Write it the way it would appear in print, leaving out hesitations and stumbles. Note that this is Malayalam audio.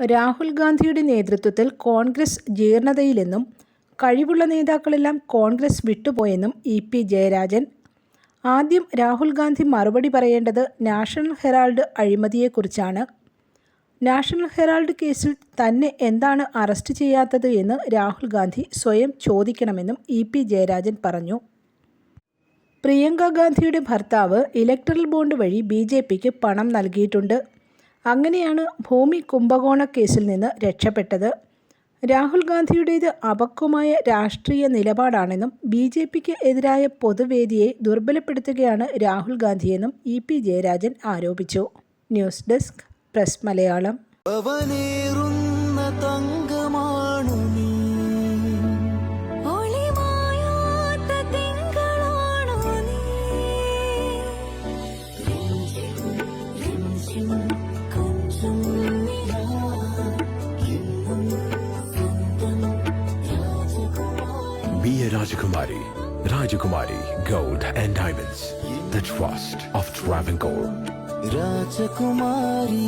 രാഹുൽ ഗാന്ധിയുടെ നേതൃത്വത്തിൽ കോൺഗ്രസ് ജീർണതയിലെന്നും കഴിവുള്ള നേതാക്കളെല്ലാം കോൺഗ്രസ് വിട്ടുപോയെന്നും ഇ.പി. ജയരാജൻ. ആദ്യം രാഹുൽ ഗാന്ധി മറുപടി പറയേണ്ടത് നാഷണൽ ഹെറാൾഡ് അഴിമതിയെക്കുറിച്ചാണ്. നാഷണൽ ഹെറാൾഡ് കേസിൽ തന്നെ എന്താണ് അറസ്റ്റ് ചെയ്യാത്തത് എന്ന് രാഹുൽ ഗാന്ധി സ്വയം ചോദിക്കണമെന്നും ഇ.പി. ജയരാജൻ പറഞ്ഞു. പ്രിയങ്ക ഗാന്ധിയുടെ ഭർത്താവ് ഇലക്ടറൽ ബോണ്ട് വഴി ബി.ജെ.പിക്ക് പണം നൽകിയിട്ടുണ്ട്. അങ്ങനെയാണ് ഭൂമി കുംഭകോണ കേസിൽ നിന്ന് രക്ഷപ്പെട്ടത്. രാഹുൽ ഗാന്ധിയുടേത് അപക്വമായ രാഷ്ട്രീയ നിലപാടാണെന്നും ബി.ജെ.പിക്ക് എതിരായ പൊതുവേദിയെ ദുർബലപ്പെടുത്തുകയാണ് രാഹുൽ ഗാന്ധിയെന്നും ഇ.പി. ജയരാജൻ ആരോപിച്ചു. News desk press Malayalam. Be a Rajakumari. Rajakumari Gold and Diamonds. The trust of Travancore. Rajakumari.